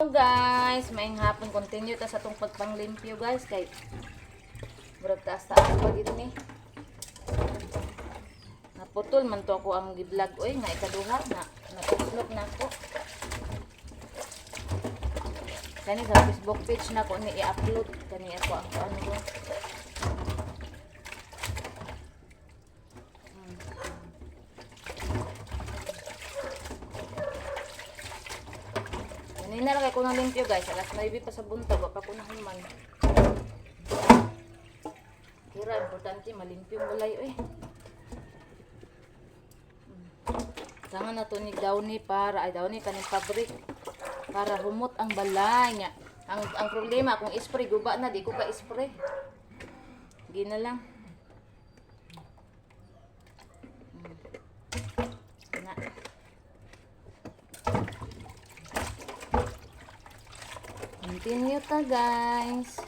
Hello guys, maayong hapon. Continue ta sa itong pagpanglimpyo guys. Kay murag taas pa dito ni. Naputol man to ako ang gi-vlog oy nga ikaduha na natuslok na ako. Kani sa Facebook page na ko ni i-upload kani ako ang ano ko. Nalagay ko ng limpyo guys. Alas 9 pa sa buntag. Wapa ko na human. Kira, importante malimpyo balay. Uy. Sanga na to ni downy para, ay downy kaning fabric. Para humot ang balay niya. Ang problema, kung spray, guba na. Di ko ka spray. Gina lang. Na. Continue ta guys.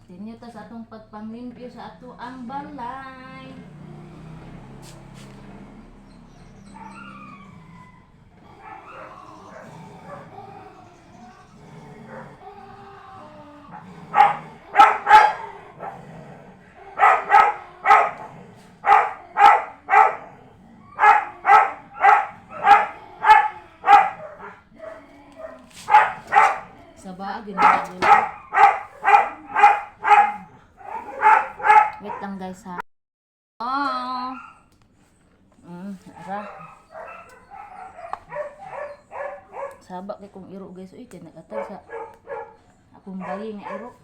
Continue ta sa atong pagpanglimpyo sa ato ang balay. Saba, ginagawa. Wait lang guys ha. Oh. Ara. Saba kay kong iro guys. Uy, kaya nag-atal sa akong bayi nga iro.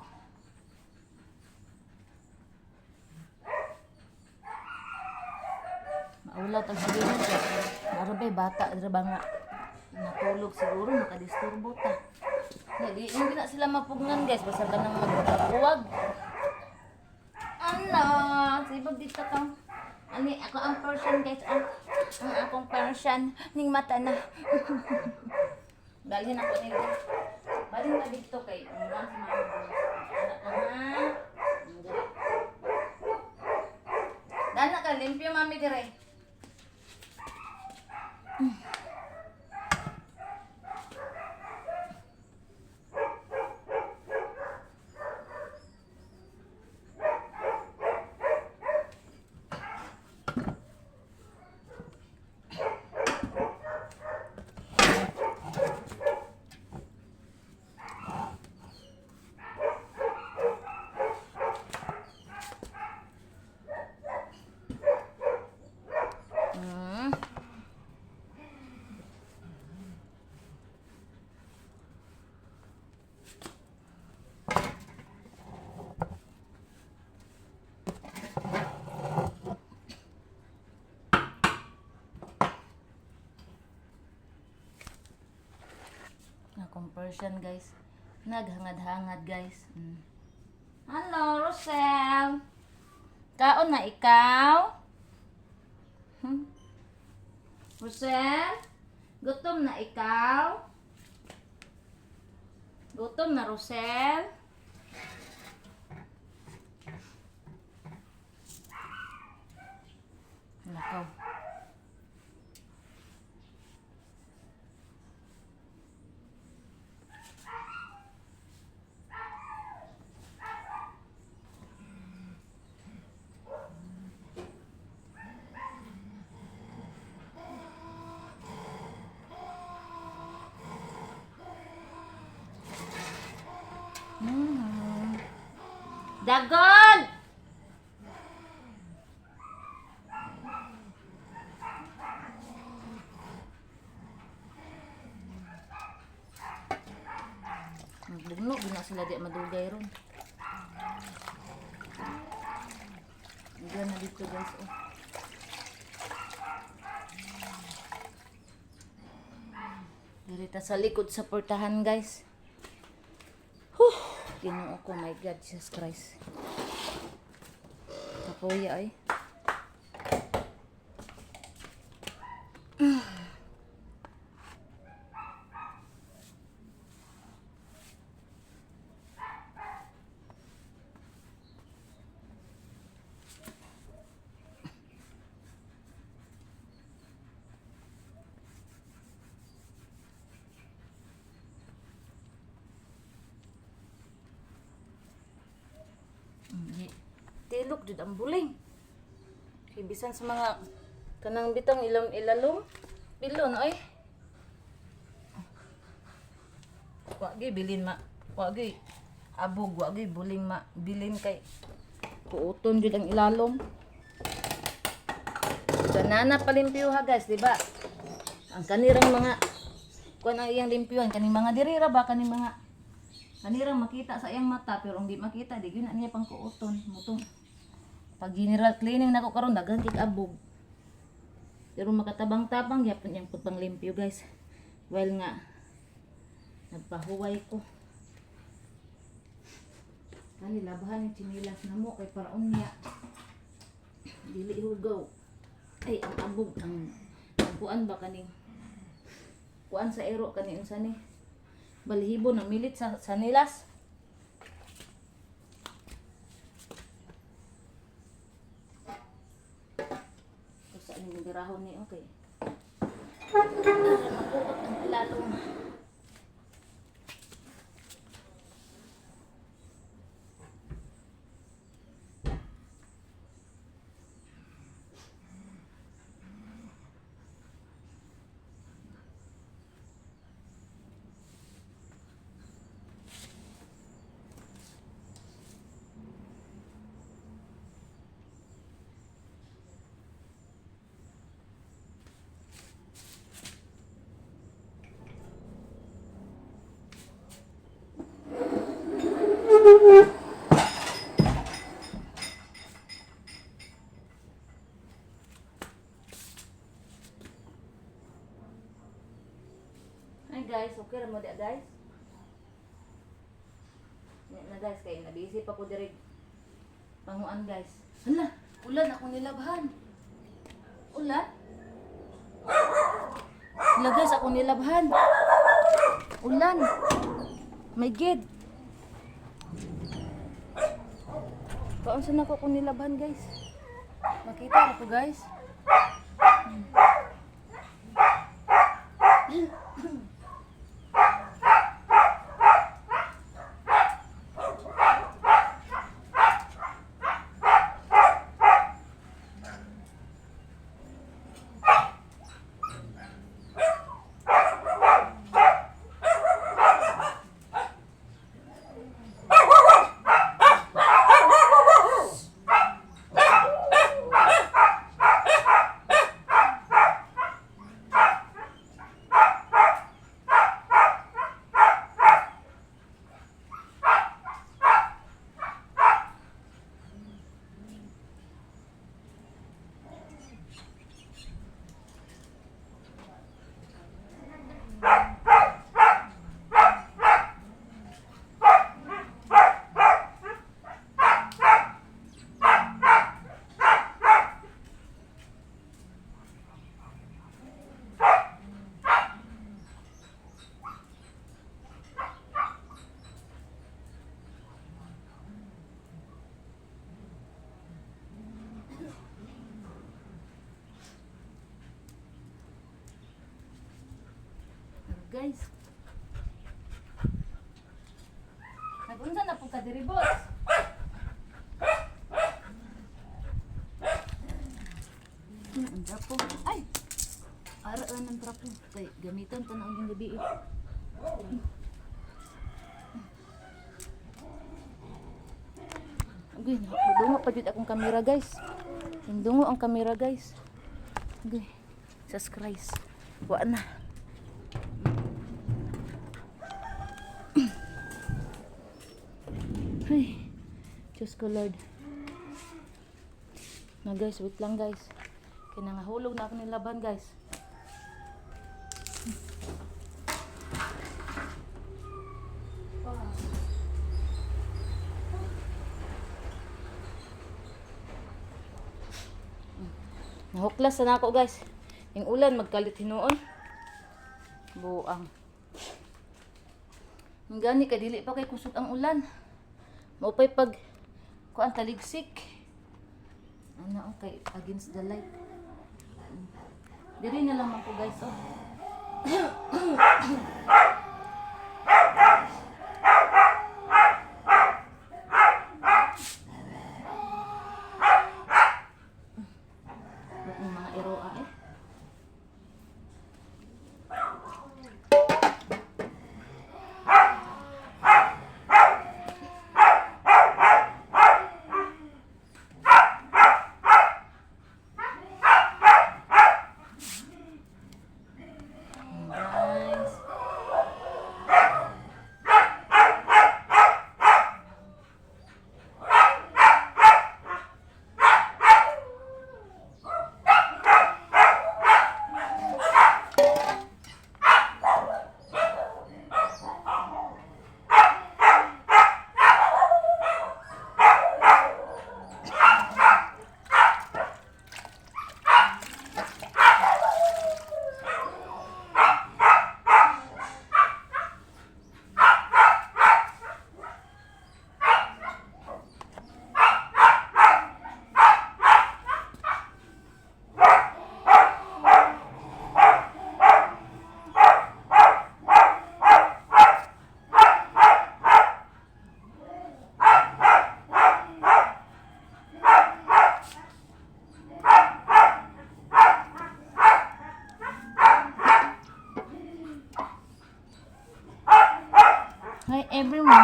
Maulaw tag sabihin ko. Marabay bata, draba nga natulog siguro, makadisturbo ta. Hindi na sila mapugnan guys, basta ka nang magbuwag. Ano? Sibag dito ka. Ani, ako ang Persian guys. Ang akong Persian. Ning mata na. Dalhin ako nila. Balhin na dito kay. Ang mga si mama. Anak ka na. Dana ka, limpyo mami dire. Akong Persian guys. Naghangad-hangad guys. Hello, Rosel. Kaon na ikaw? Rosel? Gutom na ikaw? Gutom na, Rosel? Nakaw. Dagon! Magbugno, di na sila di madugay ron. Diyan na dito guys. Oh. Dirita sa likod sa portahan guys. Ginoo ko, my God, Jesus Christ. Kapuya ay. look jud ang buling. Kay bisan sa mga kanang bitang ilalom pilon ay. Wa gyud bilin ma. Wa gyud abog, wa gyud buling ma bilin kay kuuton jud ang ilalom. Ganana palimpyo ha guys, di ba? Ang kanirang mga kuan ang iyang limpyuan kaning mga dirira ba kaning mga kanirang makita sa iyang mata pero hindi makita di gyud na niya pang kuuton mutong pag general cleaning nako karon daghan kig abog. Pero makatabang-tabang gyapon yang pang limpyo guys. While nga nagpahuway ko. Kani labahan yung chinilas na mo kay paraon niya. Dili hugaw. Ay ang abog ang kuan ba kaning kuan sa ero kani unsa ni balihibo na milit sa nilas. Usa ni dirahon ni okay. Makuot ang ilalom. Ay guys, okay ra mo di guys. Na guys kay nabisi pa ko diri panguan guys. Hala, ulan ako nilabhan. Ulan? Hala guys, ako nilabhan. Ulan. My God. Kaunsa na ko nilabhan guys. Makita ako guys. Guys. Nagunsa na po ka diri boss. Ang trapo. Ay. Araan ng trapo. Kay gamitan ta na ang gabi. Okay, dungo pa jud akong kamera guys. Dungo ang kamera guys. Okay. Subscribe. Wa na. Ay, Diyos ko Lord. Na guys, wait lang guys. Kinangahulog na ako nilaban guys. Nahuklas na ako guys. Yung ulan magkalit hinuon. Buang. Ang gani kadili pa kay kusog ang ulan. Maupay pag kuan taligsik. Ano okay against the light. Diri na lang ako guys oh.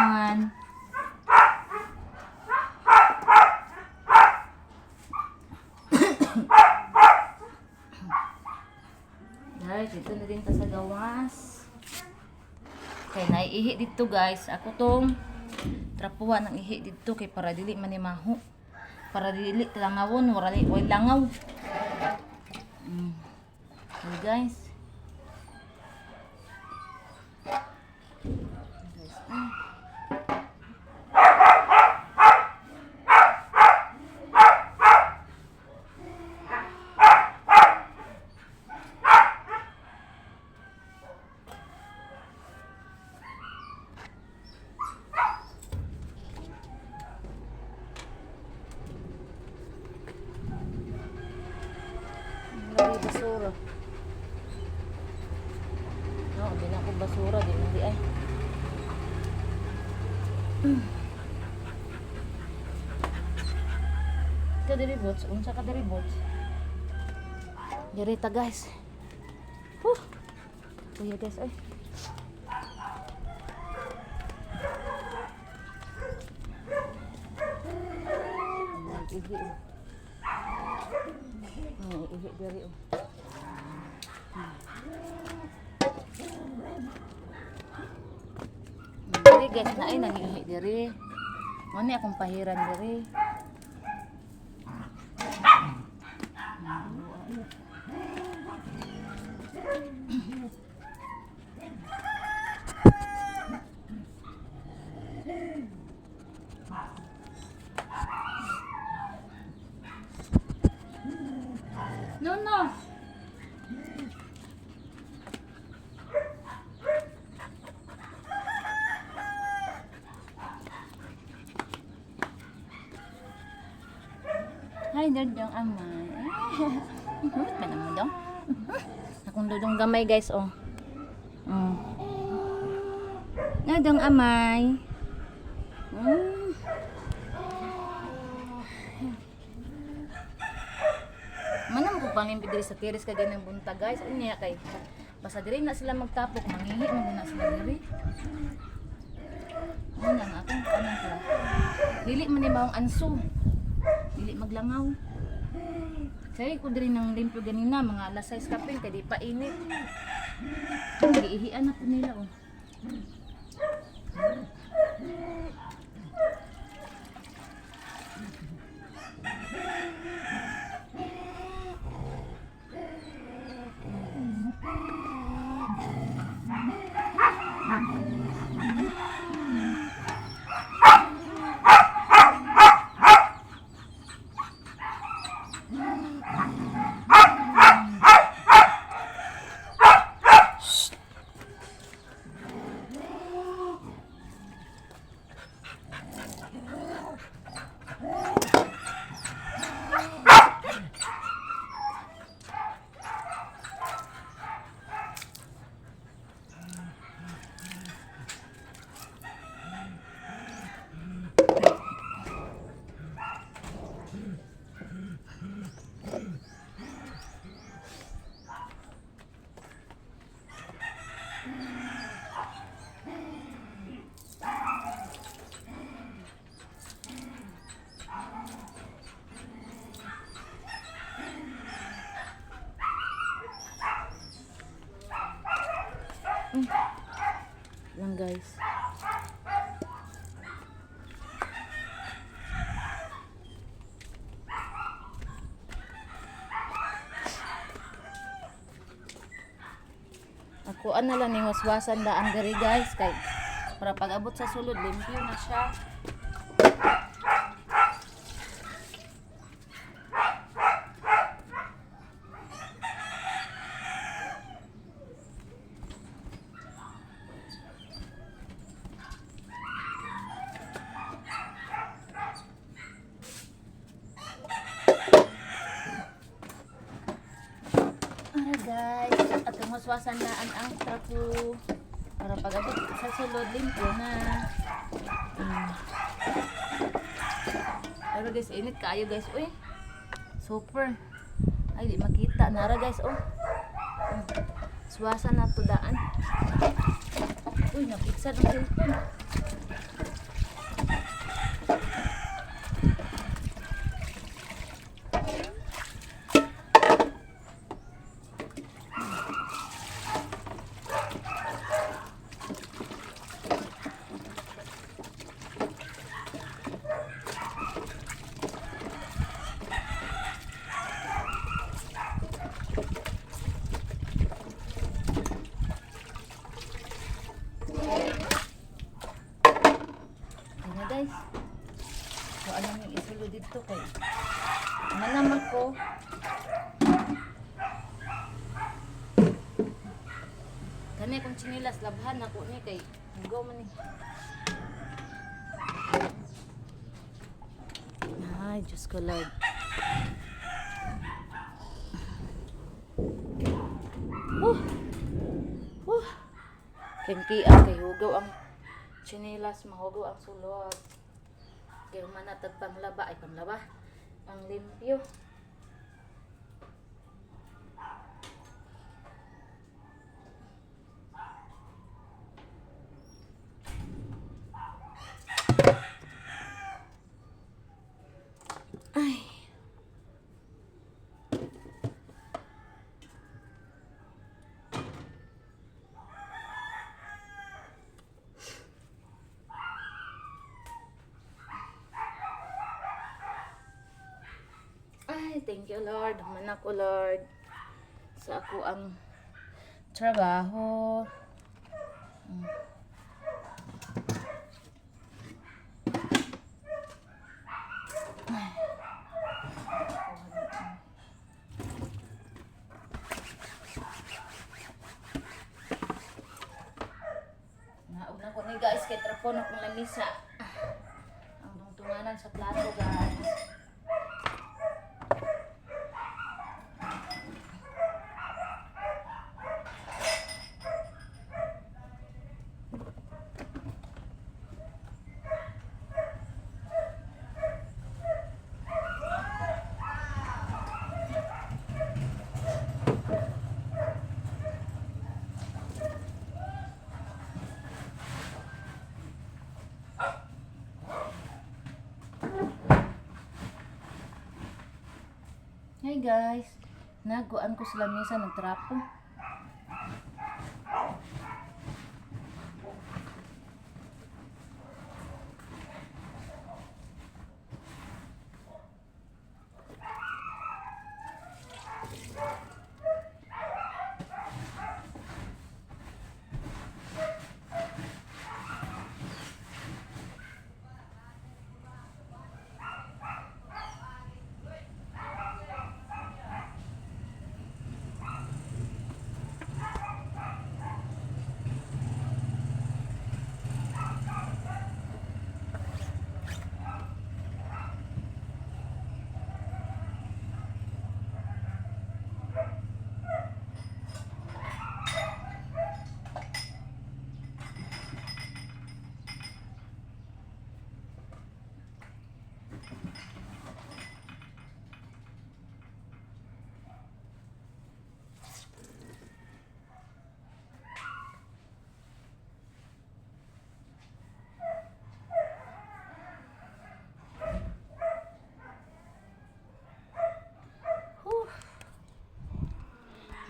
naman. Guys, dito na din ta sa gawas. Kaya naiihi dito guys. Ako tong trapuhan ng ihi dito kay para dili manimaho. Para dili langawon, wala langaw. Okay, guys. Lagi basura. No, di na ako basura, di na di ay. Ka diri bots, unsa ka diri bots? Diri ta guys. Kuya guys, ay. Ihi. Ihi diri oh. Diri guys na ay nangihi diri. Mo ni akong pahiran diri. No. Hi, dodong amay. Humot ba naman dong? Akong dodong gamay guys, oh. Dodong amay. Manam ko panglimpi diri sa tiris ka ganang bunta guys. Unya kay basta diri na sila magtapok, manghihi man na sila diri. Ano na akong anong ko. Dili man ni maong anso. Dili maglangaw. Kaya ko diri nang limpyo ganina mga alas 6 kapin kay di pa init. Giihian na po nila oh. Lang guys. Ako na lang ning waswasan daan diri guys kay para pag abot sa sulod limpyo na siya. Guys, at waswasan daan ang trapo para pag abot sa sulod limpyo na. Pero guys, init kayo guys. Uy, super. Ay, di makita. Nara guys, oh. Swasan na to daan. Uy, napiksa ng cellphone. guys. So ano yung isulo dito kay manaman ko. Kani kung chinilas labhan ako ni kay hugaw man ni. Ay, Diyos ko Lord. Kaya kay hugaw ang chinilas, mahugaw ang sulod. Kaya manatag panglaba, ay panglaba, ang limpyo. Ay. Ay, thank you Lord. Humana ko Lord sa ako ang trabaho. Nauna ko ni guys kay trapon akong lamisa. Ang tungtunganan sa plato guys. Hey guys, naguan ko sa lamesa nagtrapo.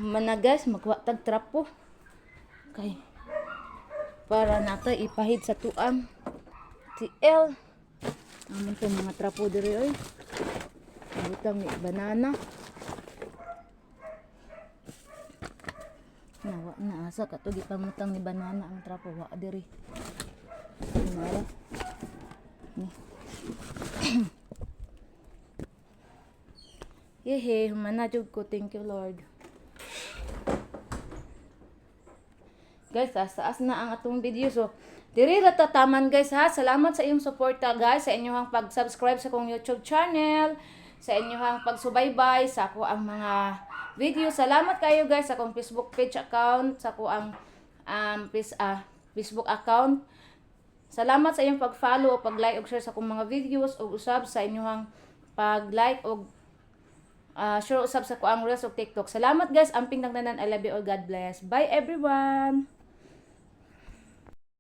Managas magwatag trapo kay para nato ipahid sa tuang TL. Amon to mga trapo diri oy. Butang ni banana. Nawa na asa kato gipamutang ni banana ang trapo wa diri. Nara. Ni. Yehe, humana jud ko, thank you Lord. Guys, taas na ang atong video. So, diri ra tataman guys ha. Salamat sa iyong suporta guys, sa inyong pag-subscribe sa kong YouTube channel, sa inyong pagsubaybay sa ako ang mga video. Salamat kayo guys sa akong Facebook page account, sa ako ang Facebook account. Salamat sa iyong pag-follow o pag-like o share sa akong mga videos o usab sa inyong pag-like o share usab sa ako ang Reels o TikTok. Salamat guys, amping nagnanan. I love you all. God bless. Bye everyone.